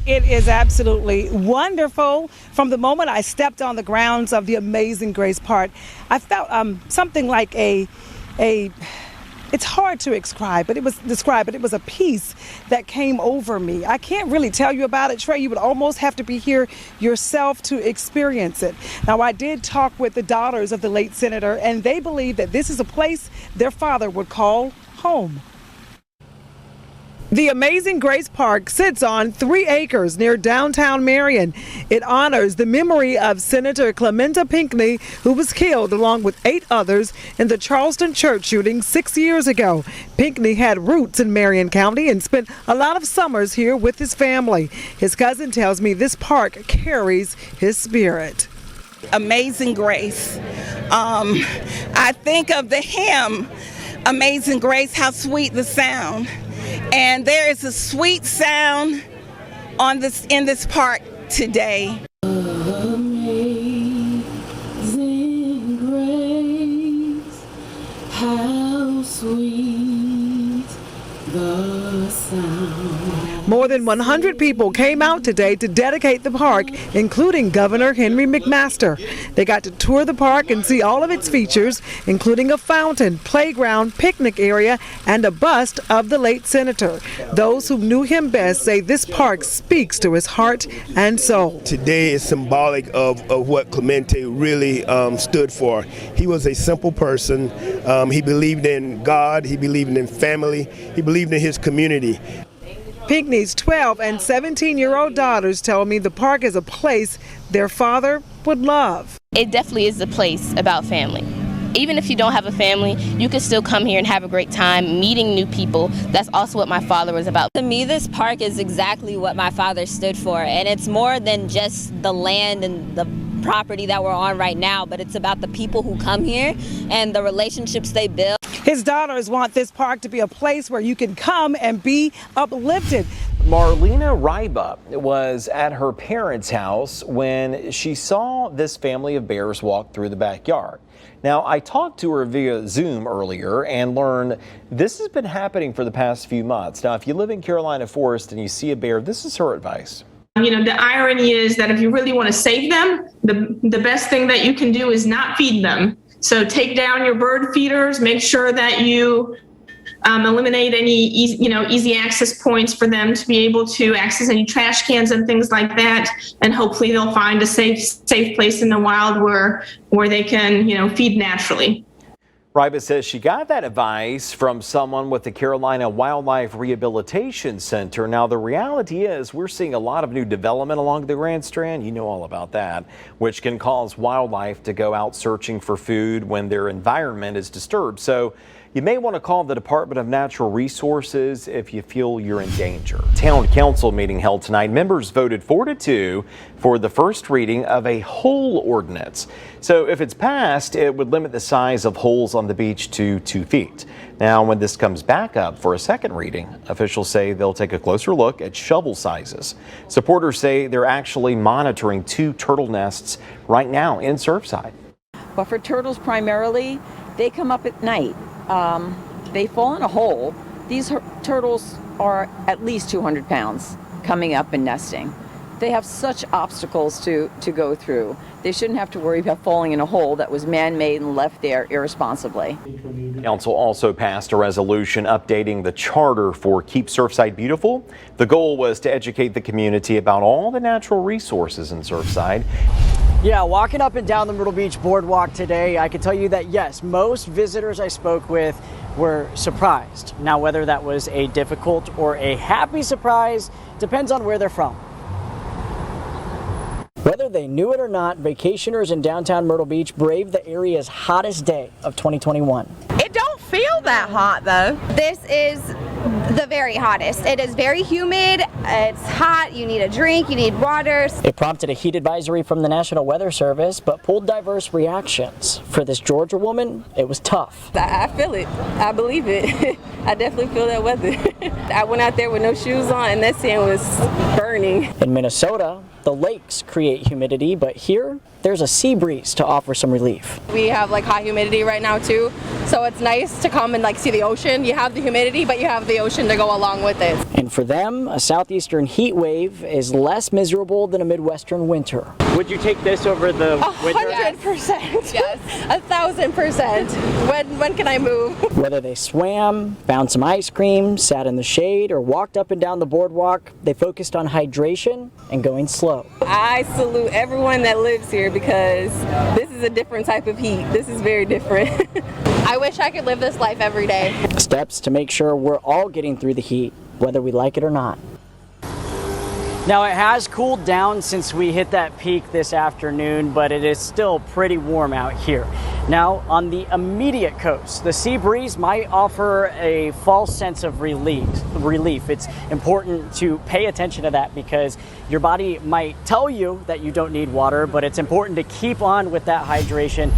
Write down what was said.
It is absolutely wonderful. From the moment I stepped on the grounds of the Amazing Grace Park, I felt something like it's hard to describe, but it was a peace that came over me. I can't really tell you about it, Trey. You would almost have to be here yourself to experience it. Now, I did talk with the daughters of the late senator, and they believe that this is a place their father would call home. The Amazing Grace Park sits on 3 acres near downtown Marion. It honors the memory of Senator Clementa Pinckney, who was killed along with 8 others in the Charleston church shooting 6 years ago. Pinckney had roots in Marion County and spent a lot of summers here with his family. His cousin tells me this park carries his spirit. Amazing Grace. I think of the hymn, Amazing Grace, how sweet the sound. And there is a sweet sound in this park today. Amazing grace, how sweet the sound. More than 100 people came out today to dedicate the park, including Governor Henry McMaster. They got to tour the park and see all of its features, including a fountain, playground, picnic area, and a bust of the late senator. Those who knew him best say this park speaks to his heart and soul. Today is symbolic of what Clementa really stood for. He was a simple person. He believed in God. He believed in family. He believed in his community. Pinckney's 12 and 17-year-old daughters tell me the park is a place their father would love. It definitely is a place about family. Even if you don't have a family, you can still come here and have a great time meeting new people. That's also what my father was about. To me, this park is exactly what my father stood for, and it's more than just the land and the property that we're on right now, but it's about the people who come here and the relationships they build. His daughters want this park to be a place where you can come and be uplifted. Marlena Ryba was at her parents' house when she saw this family of bears walk through the backyard. Now, I talked to her via Zoom earlier and learned this has been happening for the past few months. Now, if you live in Carolina Forest and you see a bear, this is her advice. You know, the irony is that if you really want to save them, the best thing that you can do is not feed them. So take down your bird feeders, make sure that you eliminate any easy access points for them to be able to access any trash cans and things like that. And hopefully they'll find a safe place in the wild where they can, feed naturally. Ryba says she got that advice from someone with the Carolina Wildlife Rehabilitation Center. Now, the reality is we're seeing a lot of new development along the Grand Strand. You know all about that, which can cause wildlife to go out searching for food when their environment is disturbed. So you may want to call the Department of Natural Resources if you feel you're in danger. Town council meeting held tonight. Members voted 4-2 for the first reading of a hole ordinance. So if it's passed, it would limit the size of holes on the beach to 2 feet. Now, when this comes back up for a second reading, officials say they'll take a closer look at shovel sizes. Supporters say they're actually monitoring 2 turtle nests right now in Surfside. But for turtles primarily, they come up at night. They fall in a hole. These turtles are at least 200 pounds coming up and nesting. They have such obstacles to go through. They shouldn't have to worry about falling in a hole that was man-made and left there irresponsibly. Council also passed a resolution updating the charter for Keep Surfside Beautiful. The goal was to educate the community about all the natural resources in Surfside. Yeah, walking up and down the Myrtle Beach boardwalk today, I can tell you that yes, most visitors I spoke with were surprised. Now, whether that was a difficult or a happy surprise depends on where they're from. Whether they knew it or not, vacationers in downtown Myrtle Beach braved the area's hottest day of 2021. It don't feel that hot though. This is the very hottest. It is very humid, it's hot, you need a drink, you need water. It prompted a heat advisory from the National Weather Service, but pulled diverse reactions. For this Georgia woman, it was tough. I feel it. I believe it. I definitely feel that weather. I went out there with no shoes on and that sand was burning. In Minnesota, The lakes create humidity, but here there's a sea breeze to offer some relief. We have like high humidity right now too, so it's nice to come and like see the ocean. You have the humidity, but you have the ocean to go along with it. And for them, a southeastern heat wave is less miserable than a midwestern winter. Would you take this over the winter? 100%. Yes. 1,000%. When can I move? Whether they swam, found some ice cream, sat in the shade, or walked up and down the boardwalk, they focused on hydration and going slow. I salute everyone that lives here because this is a different type of heat. This is very different. I wish I could live this life every day. Steps to make sure we're all getting through the heat, whether we like it or not. Now, it has cooled down since we hit that peak this afternoon, but it is still pretty warm out here. Now, on the immediate coast, the sea breeze might offer a false sense of relief. It's important to pay attention to that because your body might tell you that you don't need water, but it's important to keep on with that hydration.